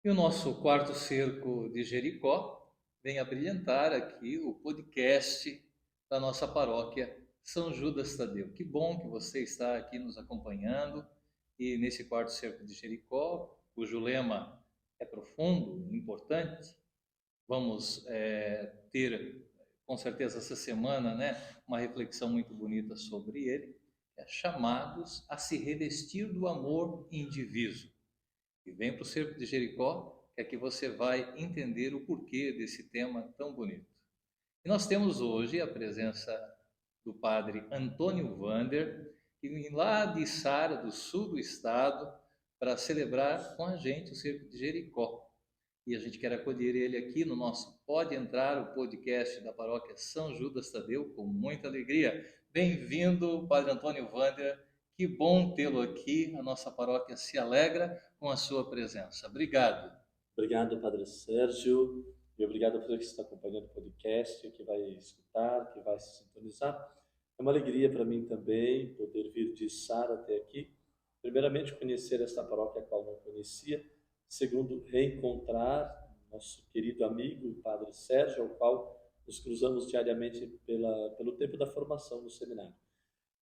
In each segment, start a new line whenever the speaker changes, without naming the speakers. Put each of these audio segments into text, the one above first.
E o nosso quarto cerco de Jericó vem a brilhantar aqui o podcast da nossa paróquia São Judas Tadeu. Que bom que você está aqui nos acompanhando e nesse quarto cerco de Jericó, cujo lema é profundo, importante. Vamos ter, com certeza, essa semana, né, uma reflexão muito bonita sobre ele. Chamados a se revestir do amor indiviso. E vem para o cerco de Jericó, que é que você vai entender o porquê desse tema tão bonito. E nós temos hoje a presença do padre Antônio Vander, que vem lá de Sara, do sul do estado, para celebrar com a gente o cerco de Jericó. E a gente quer acolher ele aqui no nosso Pode Entrar, o podcast da paróquia São Judas Tadeu, com muita alegria. Bem-vindo, Padre Antônio Vander. Que bom tê-lo aqui. A nossa paróquia se alegra com a sua presença. Obrigado.
Obrigado, Padre Sérgio, e obrigado a você que está acompanhando o podcast, que vai escutar, que vai se sintonizar. É uma alegria para mim também poder vir de Sara até aqui. Primeiramente, conhecer esta paróquia a qual não conhecia. Segundo, reencontrar nosso querido amigo, o Padre Sérgio, ao qual nos cruzamos diariamente pelo tempo da formação no seminário.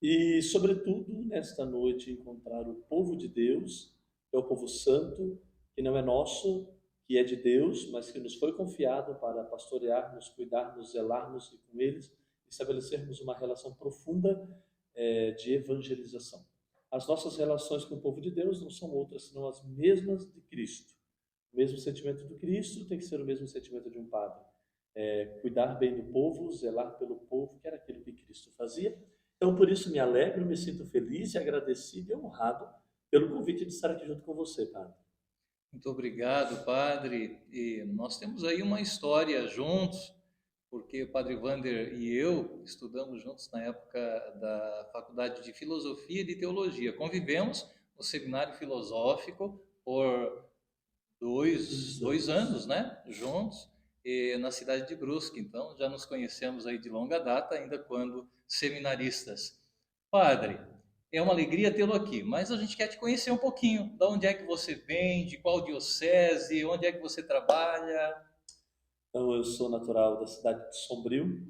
E, sobretudo, nesta noite, encontrar o povo de Deus, que é o povo santo, que não é nosso, que é de Deus, mas que nos foi confiado para pastorearmos, cuidarmos, zelarmos e com eles estabelecermos uma relação profunda de evangelização. As nossas relações com o povo de Deus não são outras senão as mesmas de Cristo. O mesmo sentimento do Cristo tem que ser o mesmo sentimento de um padre. Cuidar bem do povo, zelar pelo povo, que era aquilo que Cristo fazia. Então, por isso, me alegro, me sinto feliz e agradecido e honrado pelo convite de estar aqui junto com você, padre.
Muito obrigado, padre. E nós temos aí uma história juntos, porque o padre Vander e eu estudamos juntos na época da Faculdade de Filosofia e de Teologia. Convivemos no seminário filosófico por dois anos, né? Juntos, e na cidade de Brusque. Então, já nos conhecemos aí de longa data, ainda quando seminaristas. Padre, é uma alegria tê-lo aqui, mas a gente quer te conhecer um pouquinho. De onde é que você vem, de qual diocese, onde é que você trabalha?
Então, eu sou natural da cidade de Sombrio,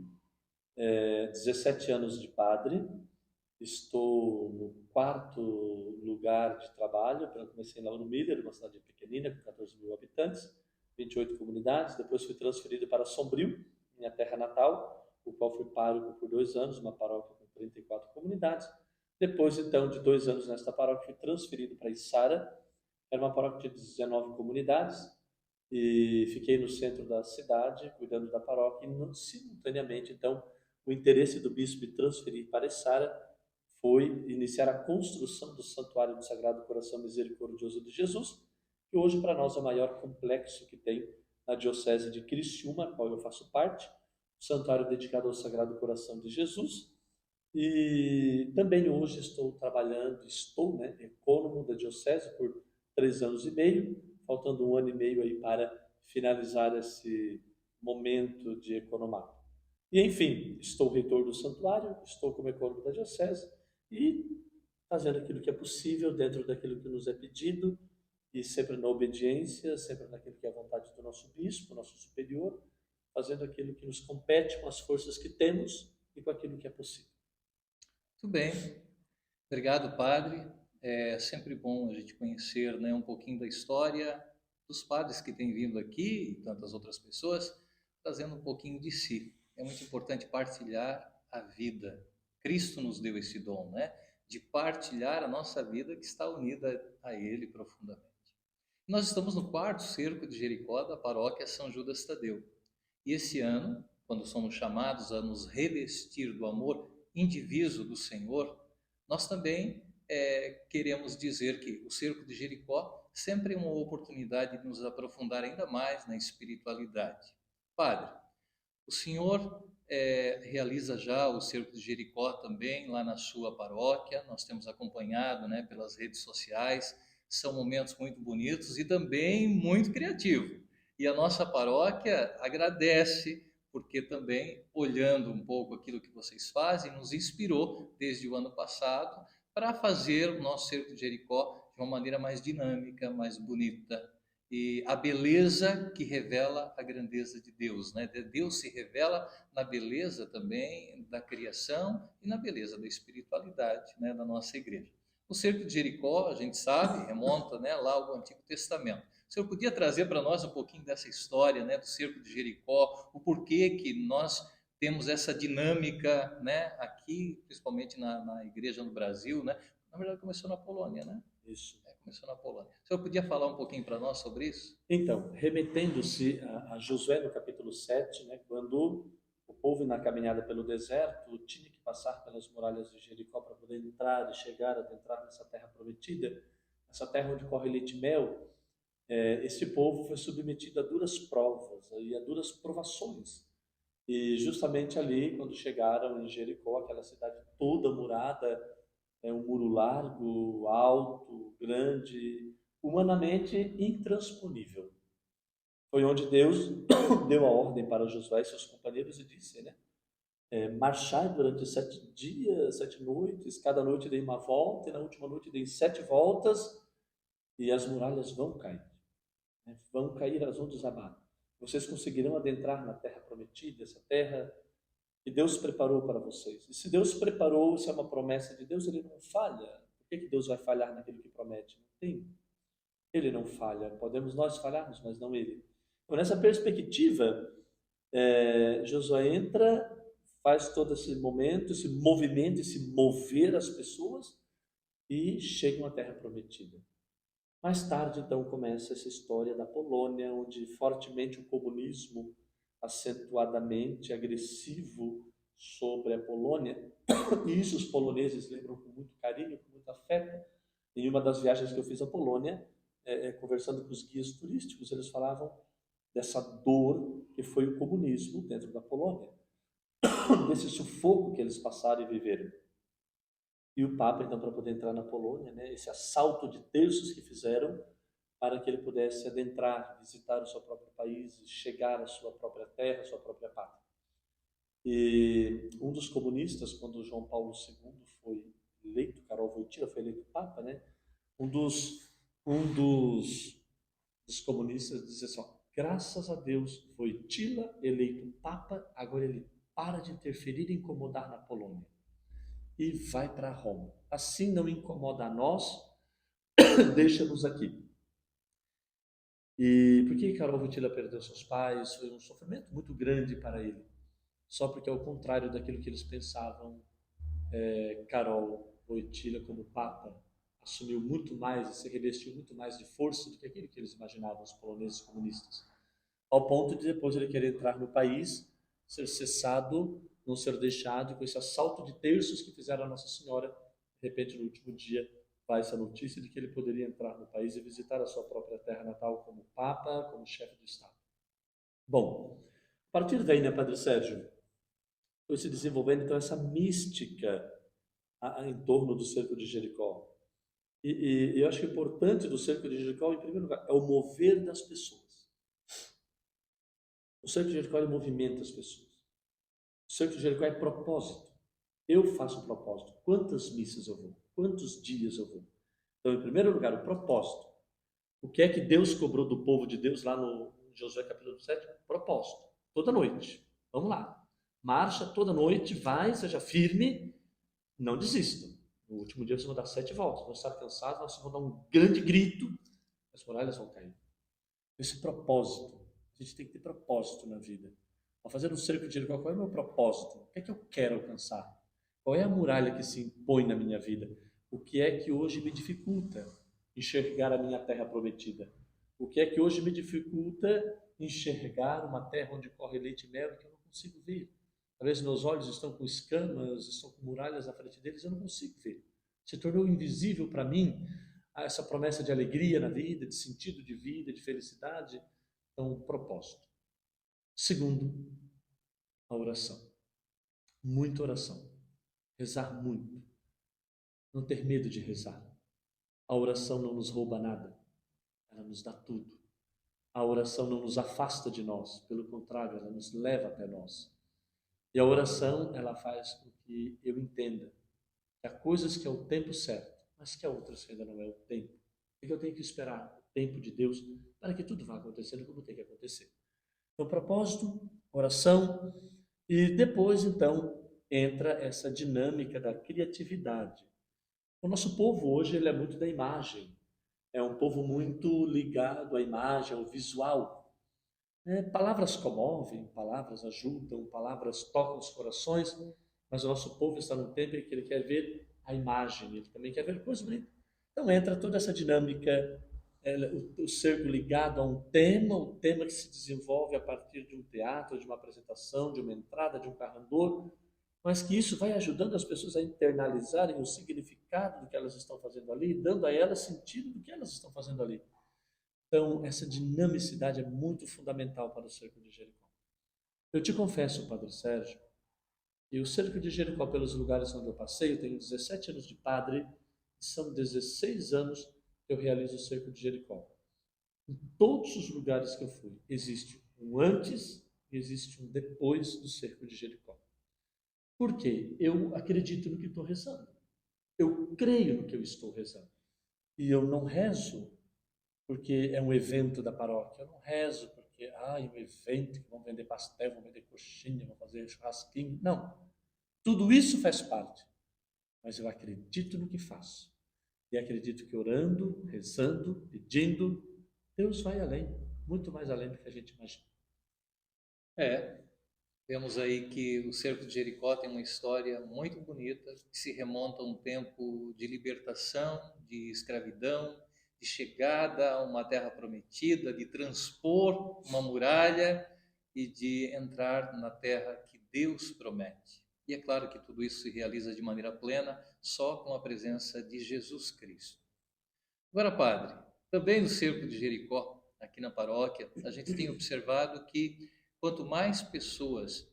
17 anos de padre, estou no quarto lugar de trabalho. Eu comecei em Lauro Miller, uma cidade pequenina, com 14 mil habitantes, 28 comunidades. Depois fui transferido para Sombrio, minha terra natal, o qual fui pároco por 2 anos, uma paróquia com 34 comunidades. Depois, então, de 2 anos nesta paróquia, fui transferido para Içara, era uma paróquia de 19 comunidades, e fiquei no centro da cidade, cuidando da paróquia, e simultaneamente, então, o interesse do bispo de transferir para Içara foi iniciar a construção do Santuário do Sagrado Coração Misericordioso de Jesus, que hoje para nós é o maior complexo que tem na Diocese de Criciúma, a qual eu faço parte, o santuário dedicado ao Sagrado Coração de Jesus. E também hoje estou, né, ecônomo da Diocese por 3 anos e meio, faltando 1 ano e meio aí para finalizar esse momento de economato. E, enfim, estou reitor do santuário, estou como ecônomo da Diocese e fazendo aquilo que é possível dentro daquilo que nos é pedido e sempre na obediência, sempre naquilo que é a vontade do nosso bispo, nosso superior, fazendo aquilo que nos compete com as forças que temos e com aquilo que é possível.
Muito bem. Obrigado, padre. É sempre bom a gente conhecer, né, um pouquinho da história dos padres que têm vindo aqui e tantas outras pessoas, trazendo um pouquinho de si. É muito importante partilhar a vida. Cristo nos deu esse dom, né, de partilhar a nossa vida que está unida a Ele profundamente. Nós estamos no quarto cerco de Jericó da paróquia São Judas Tadeu. E esse ano, quando somos chamados a nos revestir do amor indiviso do Senhor, nós também queremos dizer que o cerco de Jericó sempre é uma oportunidade de nos aprofundar ainda mais na espiritualidade. Padre, o senhor realiza já o cerco de Jericó também lá na sua paróquia. Nós temos acompanhado, né, pelas redes sociais. São momentos muito bonitos e também muito criativos. E a nossa paróquia agradece, porque também, olhando um pouco aquilo que vocês fazem, nos inspirou desde o ano passado para fazer o nosso cerco de Jericó de uma maneira mais dinâmica, mais bonita. e a beleza que revela a grandeza de Deus, né? Deus se revela na beleza também da criação e na beleza da espiritualidade, né, da nossa igreja. O cerco de Jericó, a gente sabe, remonta, né, lá ao Antigo Testamento. O senhor podia trazer para nós um pouquinho dessa história, né, do cerco de Jericó, o porquê que nós temos essa dinâmica, né, aqui, principalmente na igreja no Brasil, né? Na verdade começou na Polônia, né?
Isso.
Começou na Polônia. O senhor podia falar um pouquinho para nós sobre isso?
Então, remetendo-se a Josué no capítulo 7, né, quando o povo na caminhada pelo deserto tinha que passar pelas muralhas de Jericó para poder entrar e chegar, adentrar nessa terra prometida, essa terra onde corre leite e mel, esse povo foi submetido a duras provas e a duras provações. E justamente ali, quando chegaram em Jericó, aquela cidade toda murada, um muro largo, alto, grande, humanamente intransponível. Foi onde Deus deu a ordem para Josué e seus companheiros e disse, né? Marchai durante 7 dias, 7 noites, cada noite dei uma volta, e na última noite dei 7 voltas, e as muralhas vão cair, né? Vão cair, elas vão desabar. Vocês conseguirão adentrar na terra prometida, essa terra que Deus preparou para vocês. E se Deus preparou, isso é uma promessa de Deus, ele não falha. Por que Deus vai falhar naquilo que promete? Não tem. Ele não falha. Podemos nós falharmos, mas não ele. Então, nessa perspectiva, Josué entra, faz todo esse momento, esse movimento, esse mover as pessoas e chega à terra prometida. Mais tarde, então, começa essa história da Polônia, onde fortemente o comunismo, acentuadamente agressivo sobre a Polônia, e isso os poloneses lembram com muito carinho, com muito afeto. Em uma das viagens que eu fiz à Polônia, conversando com os guias turísticos, eles falavam dessa dor que foi o comunismo dentro da Polônia, desse sufoco que eles passaram e viveram. E o Papa, então, para poder entrar na Polônia, né, esse assalto de terços que fizeram para que ele pudesse adentrar, visitar o seu próprio país, chegar à sua própria terra, à sua própria pátria. E um dos comunistas, quando João Paulo II foi eleito, Karol Wojtyła foi eleito Papa, né, um dos comunistas dizia assim, graças a Deus, Wojtyła eleito Papa, agora ele para de interferir e incomodar na Polônia e vai para Roma. Assim não incomoda a nós, deixa-nos aqui. E por que Karol Wojtyła perdeu seus pais? Foi um sofrimento muito grande para ele. Só porque, ao contrário daquilo que eles pensavam, Karol Wojtyła, como Papa, assumiu muito mais e se revestiu muito mais de força do que aquilo que eles imaginavam, os poloneses comunistas. Ao ponto de depois ele querer entrar no país, ser cessado, não ser deixado, com esse assalto de terços que fizeram a Nossa Senhora, de repente, no último dia, vai essa notícia de que ele poderia entrar no país e visitar a sua própria terra natal como Papa, como chefe de Estado. Bom, a partir daí, né, Padre Sérgio, foi se desenvolvendo então essa mística em torno do cerco de Jericó. E eu acho que o importante do cerco de Jericó, em primeiro lugar, é o mover das pessoas. O cerco de Jericó movimenta as pessoas. O cerco de Jericó é propósito. Eu faço propósito. Quantas missas eu vou? Quantos dias eu vou? Então, em primeiro lugar, o propósito. O que é que Deus cobrou do povo de Deus lá no Josué capítulo 7? Propósito. Toda noite. Vamos lá. Marcha toda noite, vai, seja firme, não desista. No último dia vocês vão dar 7 voltas. Vão estar cansados, vocês vão dar um grande grito, as muralhas vão cair. Esse propósito. A gente tem que ter propósito na vida. Ao fazer um cerco de Jericó, qual é o meu propósito? O que é que eu quero alcançar? Qual é a muralha que se impõe na minha vida? O que é que hoje me dificulta enxergar a minha terra prometida? O que é que hoje me dificulta enxergar uma terra onde corre leite e mel que eu não consigo ver? Talvez meus olhos estão com escamas, estão com muralhas na frente deles, eu não consigo ver. Se tornou invisível para mim essa promessa de alegria na vida, de sentido de vida, de felicidade. Então, propósito. Segundo, a oração. Muita oração. Rezar muito. Não ter medo de rezar. A oração não nos rouba nada. Ela nos dá tudo. A oração não nos afasta de nós. Pelo contrário, ela nos leva até nós. E a oração, ela faz com que eu entenda que há coisas que é o tempo certo, mas que há outras que ainda não é o tempo. E que eu tenho que esperar. tempo de Deus, para que tudo vá acontecendo como tem que acontecer. Então, propósito, oração, e depois, então, entra essa dinâmica da criatividade. O nosso povo hoje ele é muito da imagem, é um povo muito ligado à imagem, ao visual. Palavras comovem, palavras ajudam, palavras tocam os corações, mas o nosso povo está num tempo em que ele quer ver a imagem, ele também quer ver coisas bonitas. Então entra toda essa dinâmica, o cerco ligado a um tema, o tema que se desenvolve a partir de um teatro, de uma apresentação, de uma entrada, de um carrandor, mas que isso vai ajudando as pessoas a internalizarem o significado do que elas estão fazendo ali, dando a elas sentido do que elas estão fazendo ali. Então, essa dinamicidade é muito fundamental para o cerco de Jericó. Eu te confesso, Padre Sérgio, e o cerco de Jericó, pelos lugares onde eu passei, eu tenho 17 anos de padre, e são 16 anos que eu realizo o cerco de Jericó. Em todos os lugares que eu fui, existe um antes e existe um depois do cerco de Jericó. Por quê? Eu acredito no que estou rezando. Eu creio no que eu estou rezando. E eu não rezo porque é um evento da paróquia. Eu não rezo porque, é um evento que vão vender pastel, vão vender coxinha, vão fazer churrasquinho. Não. Tudo isso faz parte. Mas eu acredito no que faço. E acredito que orando, rezando, pedindo, Deus vai além. Muito mais além do que a gente imagina.
É, vemos aí que o cerco de Jericó tem uma história muito bonita, que se remonta a um tempo de libertação, de escravidão, de chegada a uma terra prometida, de transpor uma muralha e de entrar na terra que Deus promete. E é claro que tudo isso se realiza de maneira plena só com a presença de Jesus Cristo. Agora, padre, também no cerco de Jericó, aqui na paróquia, a gente tem observado que quanto mais pessoas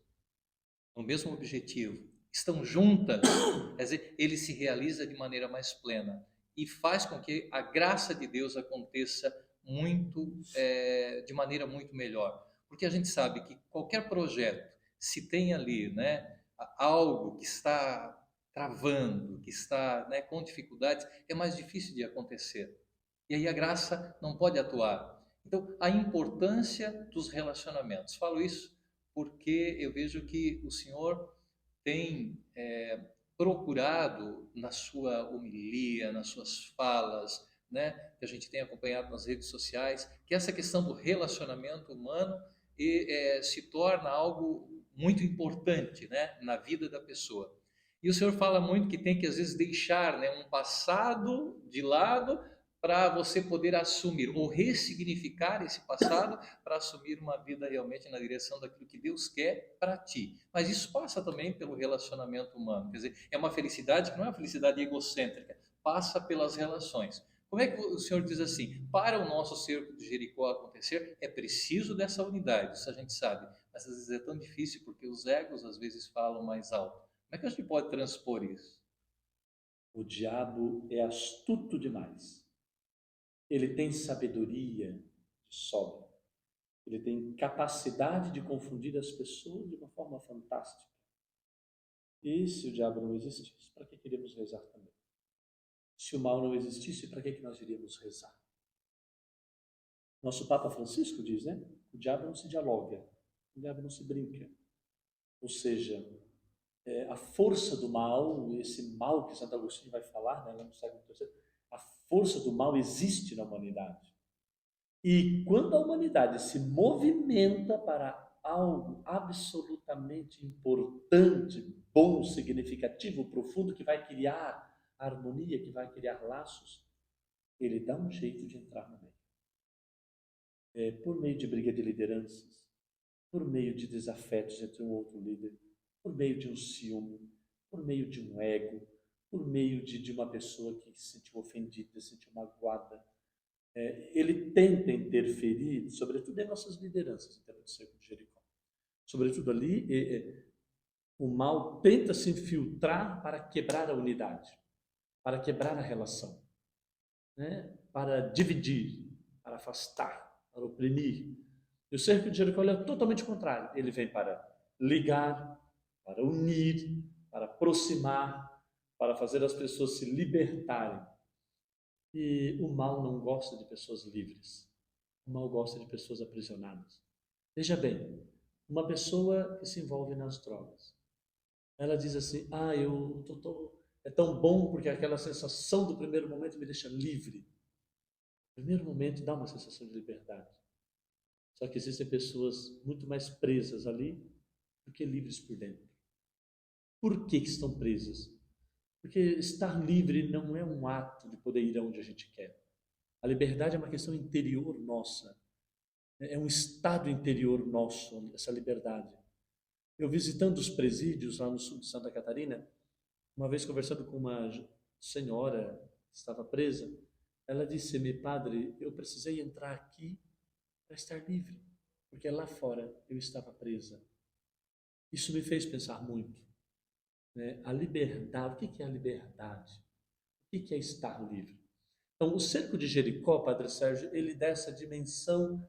no mesmo objetivo estão juntas, quer dizer, ele se realiza de maneira mais plena e faz com que a graça de Deus aconteça de maneira muito melhor. Porque a gente sabe que qualquer projeto, se tem ali, né, algo que está travando, que está, né, com dificuldades, é mais difícil de acontecer. E aí a graça não pode atuar. Então, a importância dos relacionamentos. Falo isso porque eu vejo que o Senhor tem procurado na sua homilia, nas suas falas, né, que a gente tem acompanhado nas redes sociais, que essa questão do relacionamento humano se torna algo muito importante, né, na vida da pessoa. E o Senhor fala muito que tem que às vezes deixar, né, um passado de lado para você poder assumir ou ressignificar esse passado para assumir uma vida realmente na direção daquilo que Deus quer para ti. Mas isso passa também pelo relacionamento humano. Quer dizer, é uma felicidade que não é uma felicidade egocêntrica, passa pelas relações. Como é que o Senhor diz assim? Para o nosso cerco de Jericó acontecer, é preciso dessa unidade, isso a gente sabe. Mas às vezes é tão difícil porque os egos às vezes falam mais alto. Como é que a gente pode transpor isso?
O diabo é astuto demais. Ele tem sabedoria de sobra. Ele tem capacidade de confundir as pessoas de uma forma fantástica. E se o diabo não existisse, para que queríamos rezar também? Se o mal não existisse, para que nós iríamos rezar? Nosso Papa Francisco diz, né? O diabo não se dialoga, o diabo não se brinca. Ou seja, a força do mal, esse mal que Santo Agostinho vai falar, né, lá no século III, a força do mal existe na humanidade. E quando a humanidade se movimenta para algo absolutamente importante, bom, significativo, profundo, que vai criar harmonia, que vai criar laços, ele dá um jeito de entrar no meio. Por meio de briga de lideranças, por meio de desafetos entre um outro líder, por meio de um ciúme, por meio de um ego, por meio de uma pessoa que se sentiu ofendida, se sentiu magoada. Ele tenta interferir, sobretudo em nossas lideranças, em termos de cerco de Jericó. Sobretudo ali, o mal tenta se infiltrar para quebrar a unidade, para quebrar a relação, né? Para dividir, para afastar, para oprimir. E o cerco de Jericó é totalmente contrário. Ele vem para ligar, para unir, para aproximar, para fazer as pessoas se libertarem. E o mal não gosta de pessoas livres. O mal gosta de pessoas aprisionadas. Veja bem, uma pessoa que se envolve nas drogas, ela diz assim: ah, é tão bom porque aquela sensação do primeiro momento me deixa livre. O primeiro momento dá uma sensação de liberdade. Só que existem pessoas muito mais presas ali do que livres por dentro. Por que que estão presas? Porque estar livre não é um ato de poder ir aonde a gente quer. A liberdade é uma questão interior nossa. É um estado interior nosso, essa liberdade. Eu visitando os presídios lá no sul de Santa Catarina, uma vez conversando com uma senhora que estava presa, ela disse-me: padre, eu precisei entrar aqui para estar livre, porque lá fora eu estava presa. Isso me fez pensar muito, né? A liberdade, o que é a liberdade? O que é estar livre? Então, o cerco de Jericó, Padre Sérgio, ele dá essa dimensão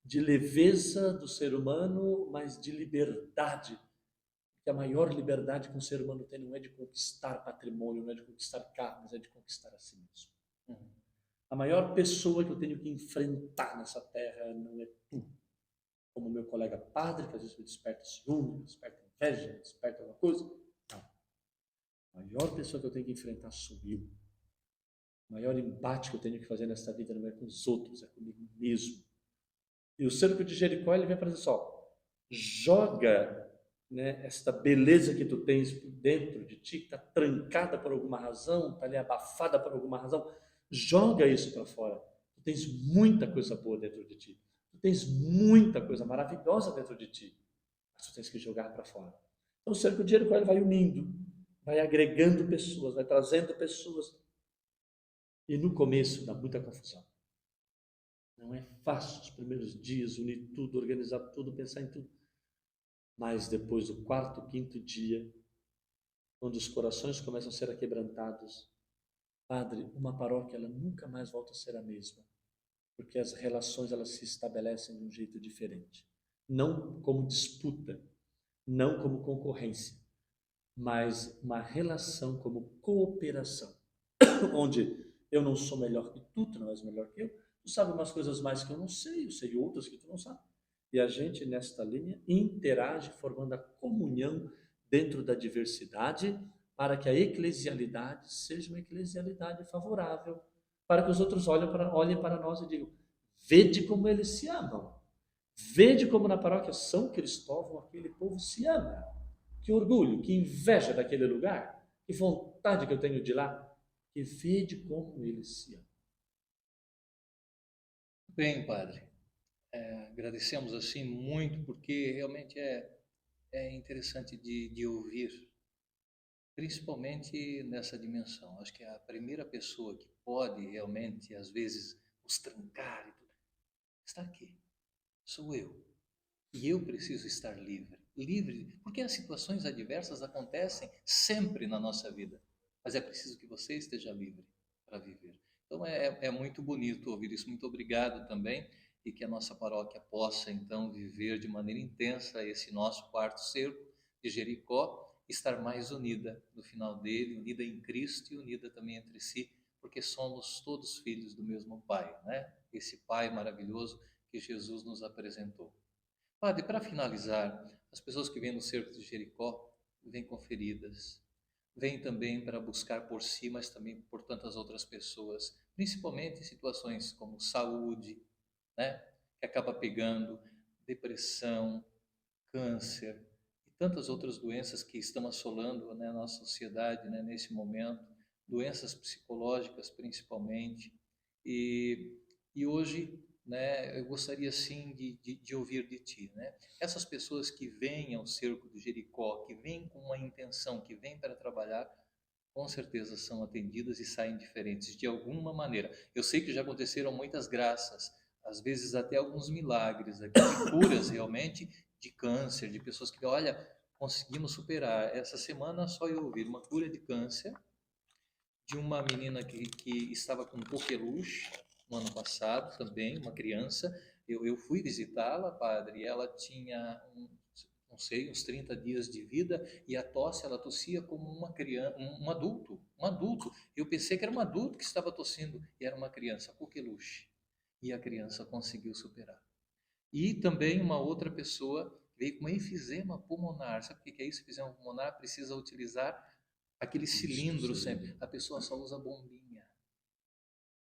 de leveza do ser humano, mas de liberdade. Que a maior liberdade que um ser humano tem não é de conquistar patrimônio, não é de conquistar carros, é de conquistar a si mesmo. A maior pessoa que eu tenho que enfrentar nessa terra não é tu, como meu colega padre, que às vezes me desperta ciúme, me desperta inveja, me desperta alguma coisa. Não. A maior pessoa que eu tenho que enfrentar sou eu. O maior embate que eu tenho que fazer nesta vida não é com os outros, é comigo mesmo. E o cerco de Jericó, ele vem para dizer só, joga, né, esta beleza que tu tens dentro de ti, que está trancada por alguma razão, está ali abafada por alguma razão, joga isso para fora. Tu tens muita coisa boa dentro de ti. Tu tens muita coisa maravilhosa dentro de ti. Mas tu tens que jogar para fora. Então o cerco de Jericó, ele vai unindo, vai agregando pessoas, vai trazendo pessoas. E no começo dá muita confusão. Não é fácil os primeiros dias unir tudo, organizar tudo, pensar em tudo. Mas depois do quarto, quinto dia, quando os corações começam a ser aquebrantados, padre, uma paróquia ela nunca mais volta a ser a mesma, porque as relações elas se estabelecem de um jeito diferente, não como disputa, não como concorrência, mas uma relação como cooperação, onde eu não sou melhor que tu não és melhor que eu, tu sabe umas coisas mais que eu sei outras que tu não sabe. E a gente, nesta linha, interage, formando a comunhão dentro da diversidade, para que a eclesialidade seja uma eclesialidade favorável, para que os outros olhem para nós e digam: vede como eles se amam, vede como na paróquia São Cristóvão aquele povo se ama. Que orgulho, que inveja daquele lugar, que vontade que eu tenho de ir lá, e vede como eles se amam.
Bem, padre, agradecemos assim muito, porque realmente é interessante de ouvir, principalmente nessa dimensão. Acho que a primeira pessoa que pode realmente, às vezes, os trancar e tudo, está aqui, sou eu. E eu preciso estar livre. Livre, porque as situações adversas acontecem sempre na nossa vida, mas é preciso que você esteja livre para viver. Então é muito bonito ouvir isso. Muito obrigado também, e que a nossa paróquia possa então viver de maneira intensa esse nosso quarto cerco de Jericó, estar mais unida no final dele, unida em Cristo e unida também entre si, porque somos todos filhos do mesmo Pai, né? Esse Pai maravilhoso que Jesus nos apresentou. Padre, para finalizar, as pessoas que vêm no cerco de Jericó vêm com feridas, vêm também para buscar por si, mas também por tantas outras pessoas, principalmente em situações como saúde, né, que acaba pegando, depressão, câncer e tantas outras doenças que estão assolando, né, a nossa sociedade, né, nesse momento, doenças psicológicas principalmente. E, e hoje, né, eu gostaria sim de ouvir de ti, né? Essas pessoas que vêm ao cerco de Jericó, que vêm com uma intenção, que vêm para trabalhar, com certeza são atendidas e saem diferentes de alguma maneira. Eu sei que já aconteceram muitas graças, às vezes até alguns milagres aqui, de curas realmente de câncer, de pessoas que, olha, conseguimos superar. Essa semana só eu ouvi uma cura de câncer de uma menina que estava com coqueluche no ano passado também, uma criança. Eu fui visitá-la, padre, e ela tinha não sei, uns 30 dias de vida, e a tosse, ela tossia como uma criança, um adulto. Eu pensei que era um adulto que estava tossindo, e era uma criança, coqueluche. E a criança conseguiu superar. E também uma outra pessoa veio com enfisema pulmonar. Sabe o que é isso? Enfisema pulmonar precisa utilizar aquele cilindro sempre. A pessoa só usa bombinha.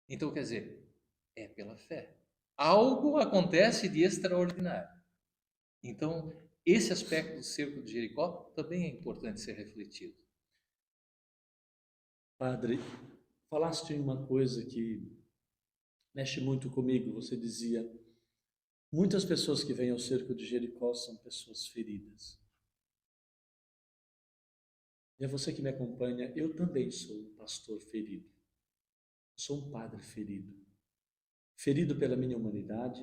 Então, quer dizer, é pela fé. Algo acontece de extraordinário. Então, esse aspecto do cerco de Jericó também é importante ser refletido.
Padre, falaste em uma coisa que mexe muito comigo. Você dizia, muitas pessoas que vêm ao cerco de Jericó são pessoas feridas. E é você que me acompanha, eu também sou um pastor ferido. Sou um padre ferido. Ferido pela minha humanidade,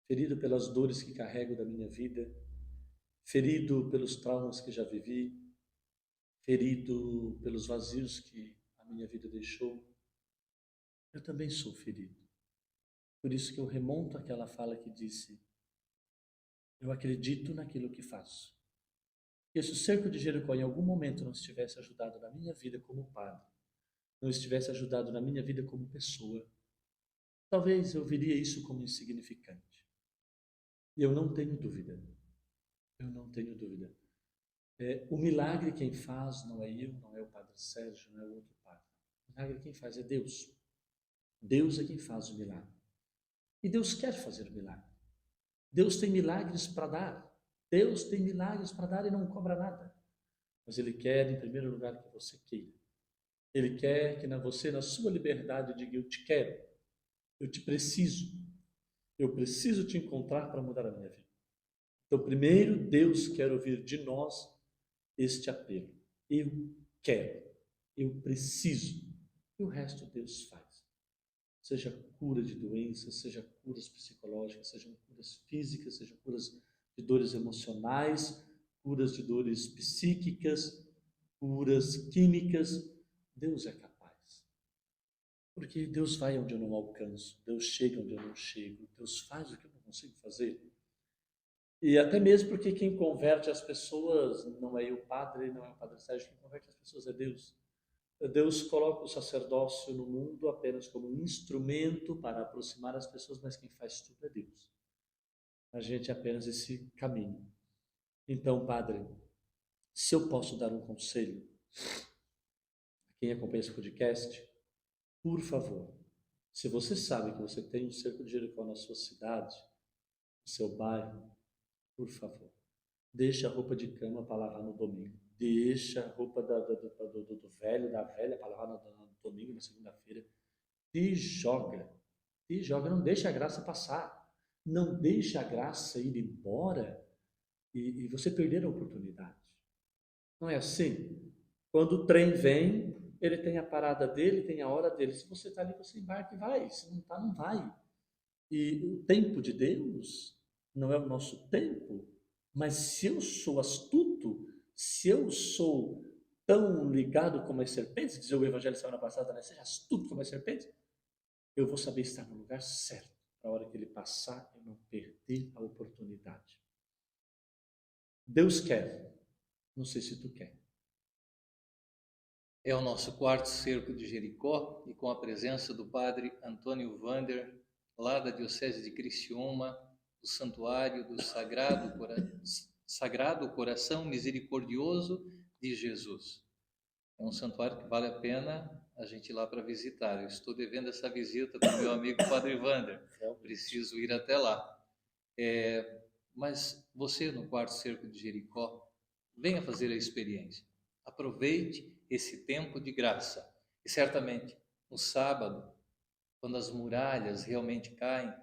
ferido pelas dores que carrego da minha vida, ferido pelos traumas que já vivi, ferido pelos vazios que a minha vida deixou. Eu também sou ferido. Por isso que eu remonto àquela fala que disse, eu acredito naquilo que faço. E se o cerco de Jericó em algum momento não estivesse ajudado na minha vida como padre, não estivesse ajudado na minha vida como pessoa, talvez eu viria isso como insignificante. E eu não tenho dúvida. Eu não tenho dúvida. O milagre quem faz não é eu, não é o Padre Sérgio, não é o outro padre. O milagre quem faz é Deus. Deus é quem faz o milagre. E Deus quer fazer o milagre. Deus tem milagres para dar. Deus tem milagres para dar e não cobra nada. Mas Ele quer, em primeiro lugar, que você queira. Ele quer que você, na sua liberdade, diga, eu te quero, eu te preciso, eu preciso te encontrar para mudar a minha vida. Então, primeiro, Deus quer ouvir de nós este apelo. Eu quero, eu preciso. E o resto Deus faz. Seja cura de doenças, seja curas psicológicas, sejam curas físicas, sejam curas de dores emocionais, curas de dores psíquicas, curas químicas. Deus é capaz. Porque Deus vai onde eu não alcanço, Deus chega onde eu não chego, Deus faz o que eu não consigo fazer. E até mesmo porque quem converte as pessoas não é o padre, não é o Padre Sérgio, quem converte as pessoas é Deus. Deus coloca o sacerdócio no mundo apenas como um instrumento para aproximar as pessoas, mas quem faz tudo é Deus. A gente é apenas esse caminho. Então, padre, se eu posso dar um conselho a quem acompanha esse podcast, por favor, se você sabe que você tem um cerco de Jericó na sua cidade, no seu bairro, por favor, deixe a roupa de cama para lavar no domingo. Deixa a roupa do velho, da velha, para lavar no domingo, na segunda-feira. Te joga. Não deixa a graça passar. Não deixa a graça ir embora e você perder a oportunidade. Não é assim? Quando o trem vem, ele tem a parada dele, tem a hora dele. Se você está ali, você embarca e vai. Se não está, não vai. E o tempo de Deus não é o nosso tempo, mas se eu sou astuto, se eu sou tão ligado como as serpentes, dizia o Evangelho semana passada, né? Seja astuto como as serpentes, eu vou saber estar no lugar certo, para a hora que ele passar, eu não perder a oportunidade. Deus quer, não sei se tu quer.
É o nosso quarto cerco de Jericó, e com a presença do padre Antônio Vander, lá da Diocese de Criciúma, do Santuário do Sagrado Coração Misericordioso de Jesus. É um santuário que vale a pena a gente ir lá para visitar. Eu estou devendo essa visita para o meu amigo Padre Vander. Preciso ir até lá. Mas você, no quarto cerco de Jericó, venha fazer a experiência. Aproveite esse tempo de graça. E certamente, no sábado, quando as muralhas realmente caem,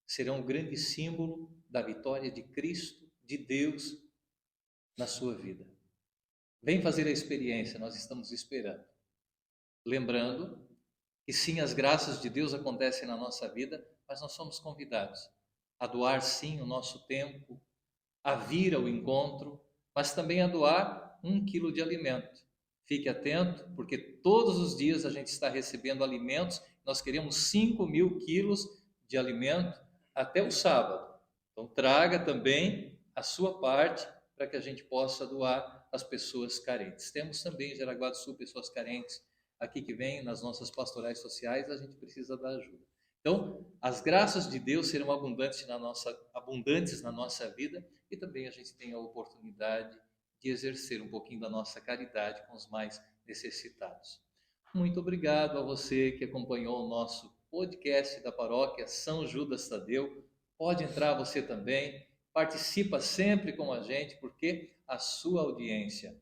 serão um grande símbolo da vitória de Cristo, de Deus, na sua vida. Vem fazer a experiência, nós estamos esperando. Lembrando que sim, as graças de Deus acontecem na nossa vida, mas nós somos convidados a doar sim o nosso tempo, a vir ao encontro, mas também a doar 1 quilo de alimento. Fique atento, porque todos os dias a gente está recebendo alimentos, nós queremos 5.000 quilos de alimento até o sábado. Então traga também a sua parte para que a gente possa doar às pessoas carentes. Temos também em Jaraguá do Sul pessoas carentes aqui que vêm nas nossas pastorais sociais, a gente precisa da ajuda. Então, as graças de Deus serão abundantes na nossa vida e também a gente tem a oportunidade de exercer um pouquinho da nossa caridade com os mais necessitados. Muito obrigado a você que acompanhou o nosso podcast da paróquia São Judas Tadeu. Pode entrar você também, participa sempre com a gente, porque a sua audiência,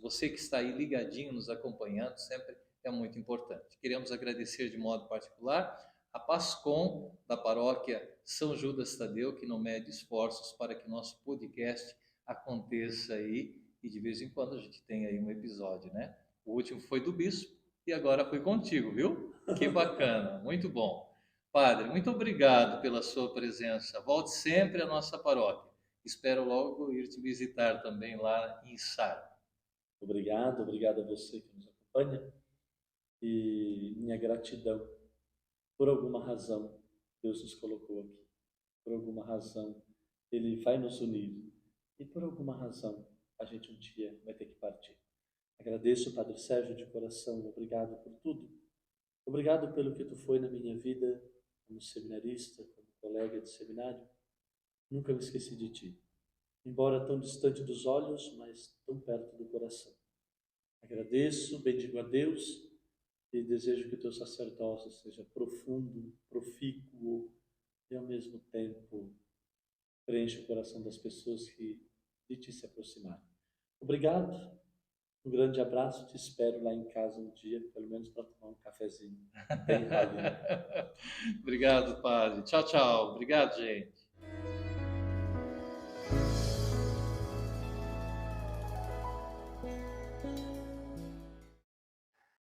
você que está aí ligadinho, nos acompanhando, sempre é muito importante. Queremos agradecer de modo particular a PASCOM da paróquia São Judas Tadeu, que não mede esforços para que o nosso podcast aconteça aí, e de vez em quando a gente tem aí um episódio, né? O último foi do bispo e agora foi contigo, viu? Que bacana, muito bom. Padre, muito obrigado pela sua presença. Volte sempre à nossa paróquia. Espero logo ir te visitar também lá em Sara.
Obrigado a você que nos acompanha e minha gratidão. Por alguma razão, Deus nos colocou aqui. Por alguma razão, Ele vai nos unir. E por alguma razão, a gente um dia vai ter que partir. Agradeço, Padre Sérgio, de coração. Obrigado por tudo. Obrigado pelo que tu foi na minha vida, como seminarista, como colega de seminário. Nunca me esqueci de ti. Embora tão distante dos olhos, mas tão perto do coração. Agradeço, bendigo a Deus e desejo que o teu sacerdócio seja profundo, profícuo e ao mesmo tempo preencha o coração das pessoas que de ti se aproximarem. Obrigado, um grande abraço, te espero lá em casa um dia, pelo menos para tomar um cafezinho. Bem valido.
Obrigado, Padre. Tchau, tchau. Obrigado, gente.